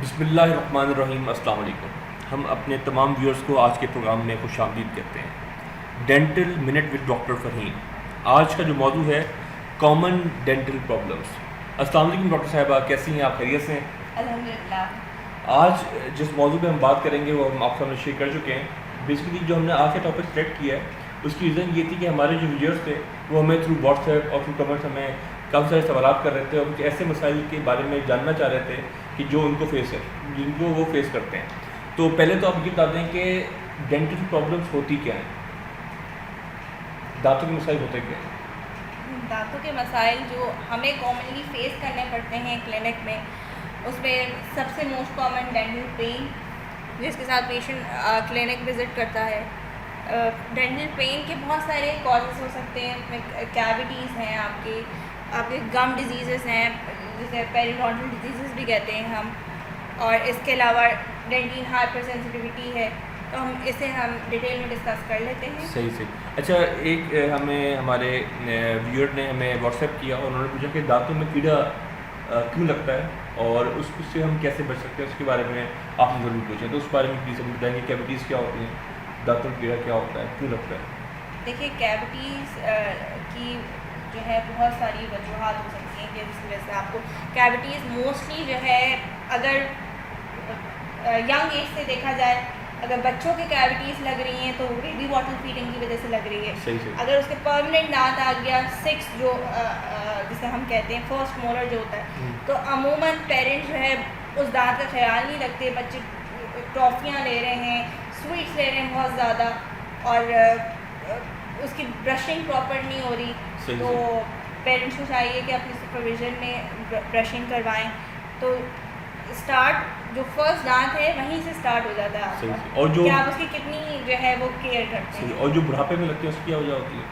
बिस्मिल्लाहिर्रहमानिर्रहीम। अस्सलाम वालेकुम। हम अपने तमाम व्यूअर्स को आज के प्रोग्राम में खुशामदीद कहते हैं। Dental minute with doctor Faheem. आज का जो मौजू है कॉमन डेंटल प्रॉब्लम्स। अस्सलाम वालेकुम डॉक्टर साहिबा, कैसी हैं आप? खैरियत से हैं? अल्हम्दुलिल्लाह। आज जिस मौजू पे हम बात करेंगे वो हम आपके सामने शेयर कर चुके हैं। बेसिकली जो हमने आज का टॉपिक सेलेक्ट किया है उसकी रीज़न ये थी कि हमारे जो व्यूअर्स थे वो हमें थ्रू व्हाट्सएप और थ्रू कमेंट्स हमें काफ़ी सारे सवाल कर रहे थे और कुछ ऐसे मसाइल के बारे में जानना चाह रहे थे कि जो उनको फेस है, जिनको वो फेस करते हैं। तो पहले तो आप ये बता दें कि डेंटल प्रॉब्लम्स होती क्या हैं, दांतों के मसाइल होते क्या हैं? दांतों के मसाइल जो हमें कॉमनली फेस करने पड़ते हैं क्लिनिक में, उसमें सबसे मोस्ट कॉमन डेंटल पेन, जिसके साथ पेशेंट क्लिनिक विज़िट करता है। डेंटल पेन के बहुत सारे कॉजेज़ हो सकते हैं। उसमें कैविटीज़ हैं, आपके गम डिजीज़ हैं, जिसे पेरिडोंटल डिजीज़ भी कहते हैं हम। और इसके अलावा डेंटिन हाइपर सेंसिटिविटी है, तो हम डिटेल में डिस्कस कर लेते हैं। सही सही। अच्छा, एक हमें हमारे व्यूअर ने हमें व्हाट्सएप किया और उन्होंने पूछा कि दांतों में कीड़ा क्यों लगता है और उससे हम कैसे बच सकते हैं, उसके बारे में आपने ज़रूर पूछा। तो उस बारे में प्लीज़ हम बताएंगे, कैविटीज़ क्या होती हैं, दांतों में कीड़ा क्या होता है, क्यों लगता है? देखिए, कैविटीज़ की जो है बहुत सारी वजूहात हो सकती हैं कि जिसकी वजह से आपको कैविटीज़ मोस्टली जो है, अगर यंग एज से देखा जाए, अगर बच्चों की कैविटीज़ लग रही हैं तो बेबी बॉटल फीडिंग की वजह से लग रही है। सही सही। अगर उसके परमानेंट दांत आ गया, सिक्स जो जिसे हम कहते हैं फर्स्ट मोलर जो होता है, तो अमूमन पेरेंट्स जो है उस दांत का ख्याल नहीं रखते। बच्चे टॉफ़ियाँ ले रहे हैं, स्वीट्स ले रहे हैं बहुत ज़्यादा, और उसकी ब्रशिंग प्रॉपर नहीं हो रही। सही तो सही। पेरेंट्स को चाहिए कि अपनी सुपरविजन में ब्रशिंग करवाएं। तो स्टार्ट जो फर्स्ट दांत है वहीं से स्टार्ट हो जाता है सही आपका, सही। और जो कि आप उसकी कितनी जो है वो केयर करते सही, हैं। और जो बुढ़ापे में लगती है उसकी क्या वजह होती है?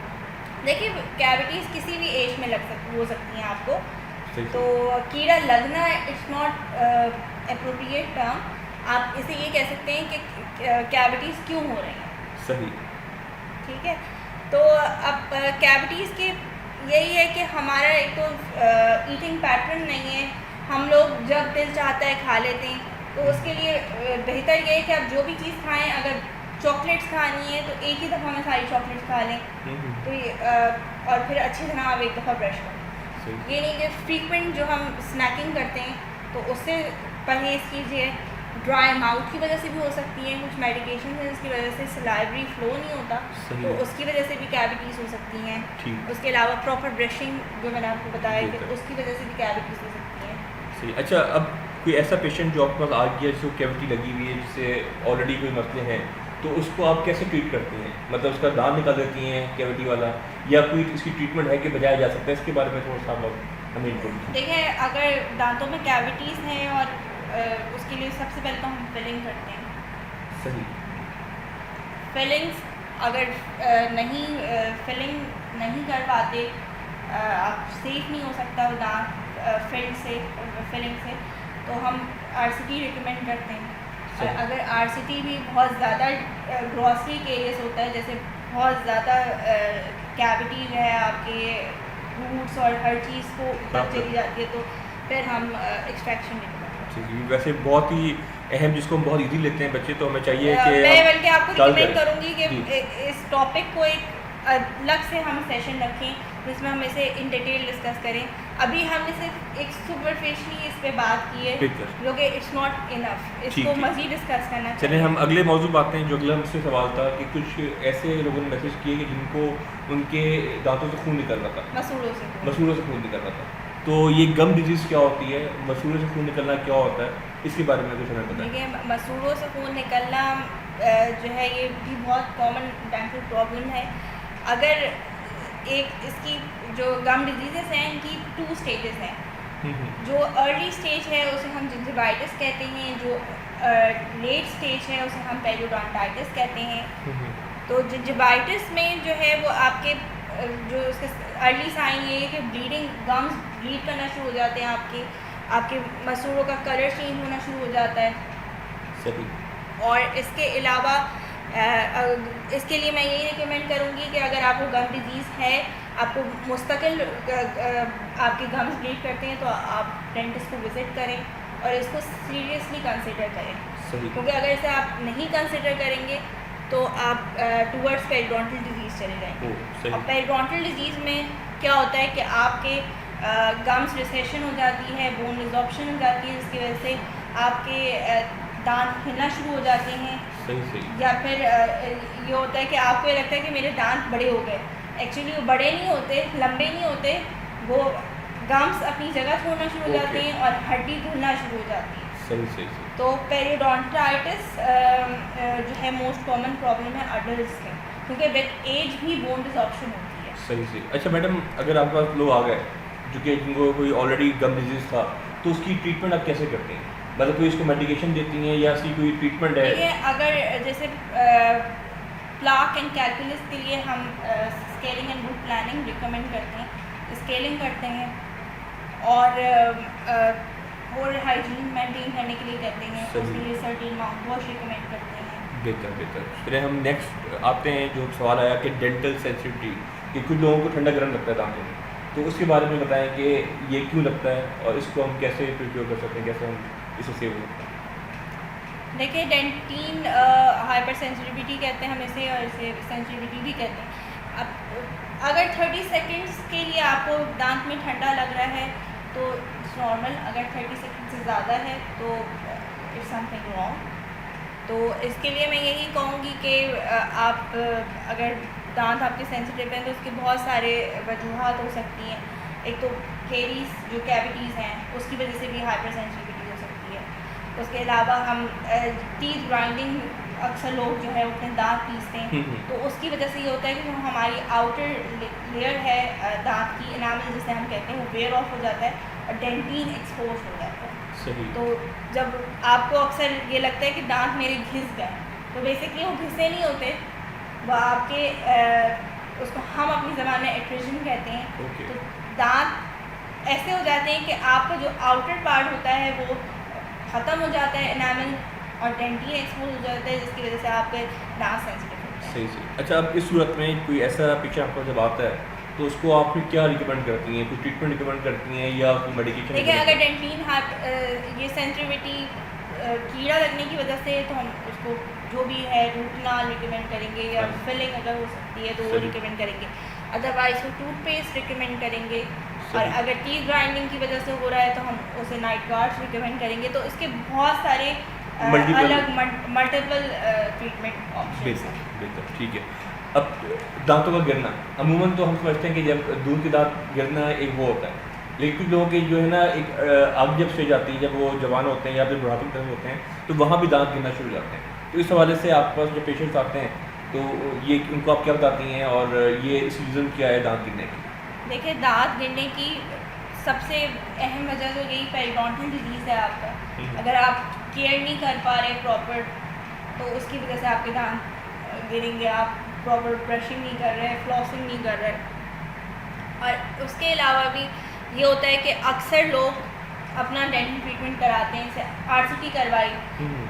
देखिए, कैविटीज़ किसी भी एज में हो सकती हैं आपको। सही तो सही। कीड़ा लगना इट्स नॉट अप्रोप्रिएट टर्म। आप इसे ये कह सकते हैं कि कैविटीज़ क्यों हो रही हैं। सही। ठीक है, तो अब कैविटीज़ के यही है कि हमारा एक तो ईटिंग पैटर्न नहीं है। हम लोग जब दिल चाहता है खा लेते हैं, तो उसके लिए बेहतर ये है कि आप जो भी चीज़ खाएं, अगर चॉकलेट्स खानी है तो एक ही दफ़ा में सारी चॉकलेट्स खा लें। तो और फिर अच्छी तरह आप एक दफ़ा ब्रश करें। सही। ये नहीं कि फ्रीक्वेंट जो हम स्नैकिंग करते हैं तो उससे परहेज़ कीजिए। ड्राई माउथ की वजह से भी हो सकती है, कुछ मेडिकेशन है जिसकी वजह से सलाइवरी फ्लो नहीं होता, सही। तो उसकी वजह से भी कैविटीज़ हो सकती हैं। ठीक। उसके अलावा प्रॉपर ब्रशिंग जो मैंने आपको बताया कि बिल्कुल। उसकी वजह से भी कैविटीज़ हो सकती हैं। सही। अच्छा, अब कोई ऐसा पेशेंट जो आपके पास आ गया जिसको कैविटी लगी हुई है, जिससे ऑलरेडी कोई मसले हैं, तो उसको आप कैसे ट्रीट करती हैं? मतलब उसका दांत निकाल देती हैं कैविटी वाला, या कोई इसकी ट्रीटमेंट है कि बजाया जा सकता है? इसके बारे में थोड़ा सा आप हमें इनपुट दीजिए। देखिए, अगर दांतों में कैविटीज़ हैं और उसके लिए सबसे पहले तो हम फिलिंग करते हैं। सही। फिलिंग्स अगर फिलिंग नहीं कर पाते, आप सेफ नहीं हो सकता वो दांत फिलिंग से, तो हम आरसीटी रिकमेंड करते हैं। सही। और अगर आरसीटी भी बहुत ज़्यादा ग्रॉसरी केस होता है, जैसे बहुत ज़्यादा कैविटी जो है आपके रूट्स और हर चीज़ को ऊपर चली जाती है, तो फिर हम एक्सट्रैक्शन रिकमेंड करते हैं। जी, वैसे बहुत ही अहम, जिसको हम बहुत इजी लेते हैं बच्चे, तो हमें चाहिए कि मैं बल्कि आपको डाल रिकमेंड करें। करूँगी कि जी। इस टॉपिक को एक अलग से हम सेशन रखें जिसमें हम इसे इन डिटेल डिस्कस करें। अभी हमने सिर्फ एक सुपरफिशली इस पे बात की है, बिल्कुल। जो कि इट्स नॉट इनफ, ठीक इसको है। मज़ीद डिस्कस करना चलिए चाहिए। हम अगले मौजू पर आते हैं। जो अगला मुझसे सवाल था कि कुछ ऐसे लोगों ने मैसेज किए कि जिनको उनके दांतों से खून निकल रहा था, मसूड़ों से मसूड़ों से खून निकल रहा था। तो ये गम डिजीज़ क्या होती है, मसूड़ों से खून निकलना क्या होता है, इसके बारे में कुछ हमें बताएं। देखिए, मसूड़ों से खून निकलना जो है ये भी बहुत कॉमन डेंटल प्रॉब्लम है। अगर इसकी जो गम डिजीज़ हैं, इनकी 2 स्टेजेस हैं। जो अर्ली स्टेज है उसे हम जिंजिवाइटिस कहते हैं, जो लेट स्टेज है उसे हम पेरियोडोंटाइटिस कहते हैं। तो जिंजिवाइटिस में जो है वो आपके जो उसके अर्ली साइन ये है कि ब्लीडिंग, गम्स ब्लीड करना शुरू हो जाते हैं, आपके मसूड़ों का कलर चेंज होना शुरू हो जाता है। सही। और इसके अलावा इसके लिए मैं यही रिकमेंड करूँगी कि अगर आपको गम डिजीज़ है, आपको मुस्तकिल आपके गम्स ब्लीड करते हैं, तो आप डेंटिस्ट को विज़िट करें। और इसको सीरियसली कंसिडर करें, सही क्योंकि अगर इसे आप नहीं कंसिडर करेंगे तो आप टूवर्ड्स पेरिडोंटल डिजीज़ चले जाएंगे। सही और पेरिडोंटल डिजीज़ में क्या होता है कि आपके गम्स रिसेशन हो जाती है, बोन रिजॉर्प्शन हो जाती है, जिसकी वजह से आपके दांत हिलना शुरू हो जाते हैं। सही या फिर ये होता है कि आपको ये लगता है कि मेरे दांत बड़े हो गए, एक्चुअली वो बड़े नहीं होते, लंबे नहीं होते, वो गम्स अपनी जगह छोड़ना शुरू हो जाते हैं और हड्डी टूटना शुरू हो जाती है। सही तो पेरिडोंटाइटिस जो है मोस्ट कॉमन प्रॉब्लम है अडल्ट्स में, क्योंकि विद एज भी बोन डिसऑर्प्शन होती है। सही अच्छा मैडम, अगर आपके पास लोग आ गए जो कि जिनको कोई ऑलरेडी गम डिजीज़ था, तो उसकी ट्रीटमेंट आप कैसे करते हैं? मतलब कोई इसको मेडिकेशन देती हैं या इसकी कोई ट्रीटमेंट है? देखिए, अगर जैसे प्लाक एंड कैलकुलस के लिए हम scaling and route planning recommend करते हैं, स्केलिंग करते हैं, और और हाइजीन मेंटेन करने के लिए कहते हैं, उसके लिए सर्टेन माउथ वॉश रिकमेंड करते हैं। बेहतर। फिर हम नेक्स्ट आते हैं, जो सवाल आया कि डेंटल सेंसिटिविटी, कि कुछ लोगों को ठंडा गर्म लगता है दांतों में, तो उसके बारे में बताएं कि ये क्यों लगता है और इसको हम कैसे प्रिपेयर कर सकते हैं, कैसे हम इसे सेव हो सकते हैं? देखिए, डेंटीन हाइपर सेंसिटिविटी कहते हैं हम इसे, और इसे सेंसिटिविटी भी कहते हैं। अब अगर 30 सेकेंड्स के लिए आपको दांत में ठंडा लग रहा है तो इट्स नॉर्मल, अगर 30 सेकेंड से ज़्यादा है तो इट्स समथिंग रॉन्ग। तो इसके लिए मैं यही कहूँगी कि आप अगर दांत आपके सेंसिटिव हैं तो उसके बहुत सारे वजूहात हो सकती हैं। एक तो केरीज जो कैविटीज़ हैं उसकी वजह से भी हाइपर सेंसिटिविटी हो सकती है। उसके अलावा हम टीथ ग्राइंडिंग, अक्सर लोग जो है अपने दांत पीसते हैं, तो उसकी वजह से ये होता है कि जो हमारी आउटर लेयर है दांत की, एनामल जिसे हम कहते हैं, वो वेयर ऑफ हो जाता है और डेंटीन एक्सपोज हो जाता है। सही। तो जब आपको अक्सर ये लगता है कि दांत मेरे घिस गए, तो बेसिकली वो घिसे नहीं होते, वो आपके उसको हम अपनी ज़बान में एट्रिजन कहते हैं। तो दांत ऐसे हो जाते हैं कि आपका जो आउटर पार्ट होता है वो ख़त्म हो जाता है, एनामल, और डेंटीन एक्सपोज हो जाता है, जिसकी वजह से आपके दांत सेंसिटिव होते हैं। सही। अच्छा, अब इस सूरत में कोई ऐसा पिक्चर आपको जब आता है तो उसको आप फिर क्या रिकमेंड करती हैं? कुछ ट्रीटमेंट रिकमेंड करती हैं या कोई मेडिकेशन? देखिए, अगर डेंटीन ये सेंसिटिविटी कीड़ा लगने की वजह से, तो हम उसको जो भी है रूट कनाल रिकमेंड करेंगे, या फिलिंग अगर हो सकती है तो वो रिकमेंड करेंगे। अदरवाइज वो टूथपेस्ट रिकमेंड करेंगे, और अगर टीथ ग्राइंडिंग की वजह से हो रहा है तो हम उसे नाइट गार्ड्स रिकमेंड करेंगे। तो इसके बहुत सारे अलग मल्टीपल ट्रीटमेंट ऑप्शंस हैं। बेहतर, ठीक है। अब दांतों का गिरना, अमूमन तो हम समझते हैं कि जब दूध के दांत गिरना एक वो होता है, लेकिन कुछ लोगों के जो है ना एक आग जब स्टेज आती है, जब वो जवान होते हैं या फिर बुढ़ापे की तरफ होते हैं, तो वहाँ भी दांत गिरना शुरू हो जाते हैं। तो इस हवाले से आपके पास जो पेशेंट्स आते हैं तो ये उनको आप क्या बताती हैं, और ये इस रीज़न क्या है दांत गिरने की? देखिए, दांत गिरने की सबसे अहम वजह तो यही पेरिडोंटल डिजीज़ है आपका। अगर आप केयर नहीं कर पा रहे प्रॉपर, तो उसकी वजह से आपके दांत गिरेंगे। आप प्रॉपर ब्रशिंग नहीं कर रहे, फ्लॉसिंग नहीं कर रहे। और उसके अलावा भी ये होता है कि अक्सर लोग अपना डेंटल ट्रीटमेंट कराते हैं, जैसे RCT करवाई,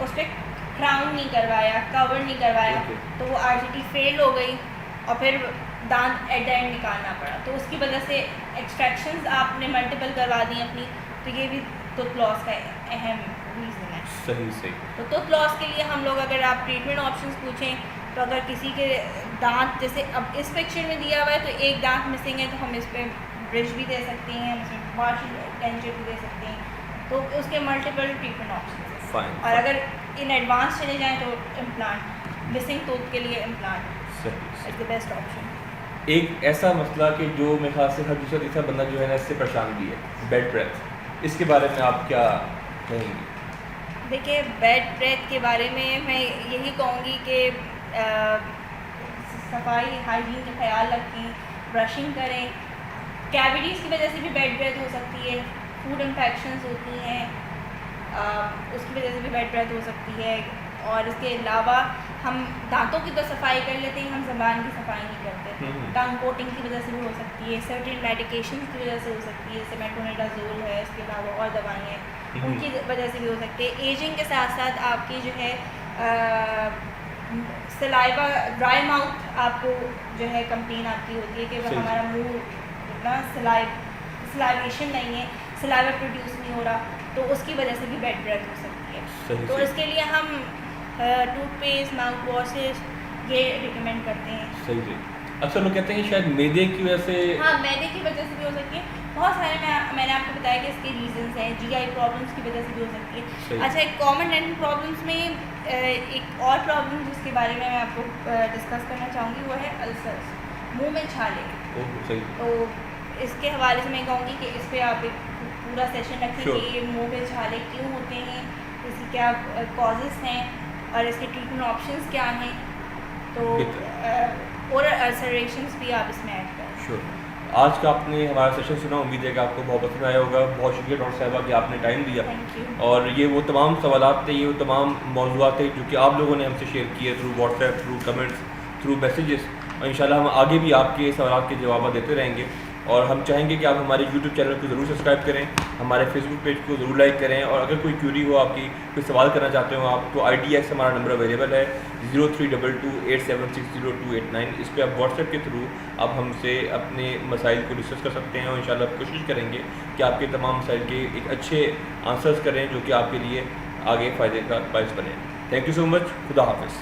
उस पर क्राउन नहीं करवाया, कवर नहीं करवाया, तो वो RCT फेल हो गई और फिर दांत एट द एंड निकालना पड़ा। तो उसकी वजह से एक्सट्रैक्शंस आपने मल्टीपल करवा दी अपनी, तो ये भी टूथ लॉस का अहम रीज़न है। सही। तो टूथ लॉस के लिए हम लोग, अगर आप ट्रीटमेंट ऑप्शंस पूछें, तो अगर किसी के दांत, जैसे अब इस पिक्चर में दिया हुआ है तो एक दांत मिसिंग है, तो हम इस पर ब्रिज भी दे सकते हैं, हम इसमें पार्शियल डेंचर भी दे सकते हैं। तो उसके मल्टीपल ट्रीटमेंट ऑप्शंस हैं। और अगर इन एडवांस चले जाएँ तो इम्प्लांट, मिसिंग टूथ के लिए implant is the best option. एक ऐसा मसला कि जो मेरे ख्याल से हर दूसरा तीसरा बंदा जो है ना इससे परेशान भी है, बेड ब्रेथ, इसके बारे में आप क्या कहेंगी? देखिए, बेड ब्रेथ के बारे में मैं यही कहूँगी कि सफाई, हाइजीन का ख्याल रखें, ब्रशिंग करें। कैविटीज़ की वजह से भी बेड ब्रेथ हो सकती है, फूड इन्फेक्शंस होती हैं, उसकी वजह से भी बेड ब्रेथ हो सकती है। और इसके अलावा हम दांतों की तो सफाई कर लेते हैं, हम ज़बान की सफाई नहीं करते। टंग कोटिंग की वजह से भी हो सकती है, सर्टेन मेडिकेशंस की वजह से हो सकती है, जैसे मेट्रोनिडाज़ोल है, इसके अलावा और दवाएँ हैं, उनकी वजह से भी हो सकती है। एजिंग के साथ साथ आपकी जो है सलाइवा, ड्राई माउथ आपको जो है कंप्लेन आपकी होती है कि हमारा मुंह इतना सलाइवेशन नहीं है, सलाइवा प्रोड्यूस नहीं हो रहा, तो उसकी वजह से भी बेड ब्रेथ हो सकती है। सही तो सही इसके लिए हम टूथपेस्ट, माउथ वॉशेस ये रिकमेंड करते हैं। सही सही। अक्सर लोग कहते हैं कि शायद मैदे की वजह से। हाँ, मैदे की वजह से भी हो सकती है। बहुत सारे मैंने आपको बताया कि इसके रीजंस हैं, जीआई प्रॉब्लम्स की वजह से भी हो सकती सही। है। अच्छा, एक कॉमन डेंटल प्रॉब्लम्स में एक और प्रॉब्लम जिसके बारे में मैं आपको डिस्कस करना चाहूँगी वो है अल्सर्स, मुंह में छाले। ओह सही। तो इसके हवाले से मैं कहूँगी कि इस पर आप एक पूरा सेशन रखें Sure. कि ये मुंह में छाले क्यों होते हैं, इसकी क्या कॉजेज़ हैं और इसके ट्रीटमेंट ऑप्शंस क्या हैं। तो ओरल अल्सरेशंस भी आप इसमें ऐड करें। श्योर। आज का आपने हमारा सेशन सुना, उम्मीद है कि आपको बहुत पसंद आया होगा। बहुत शुक्रिया डॉक्टर साहिबा कि आपने टाइम दिया। Thank you. और ये वो तमाम सवालात थे, ये वो तमाम मौज़ूआत थे जो कि आप लोगों ने हमसे शेयर किए through WhatsApp, through comments, through messages. और इंशाल्लाह हम आगे भी आपके सवालात के जवाब देते रहेंगे। और हम चाहेंगे कि आप हमारे यूट्यूब चैनल को ज़रूर सब्सक्राइब करें, हमारे फेसबुक पेज को ज़रूर लाइक करें। और अगर कोई क्यूरी हो आपकी, कोई सवाल करना चाहते हो आप, तो IDX हमारा नंबर अवेलेबल है 032287608289। इस पर आप व्हाट्सएप के थ्रू आप हमसे अपने मसाइल को डिस्कस कर सकते हैं। और इंशाल्लाह कोशिश करेंगे कि आपके तमाम मसाइल के एक अच्छे आंसर्स करें जो कि आपके लिए आगे फ़ायदे का बायस बने। Thank you so much. खुदा हाफिज़।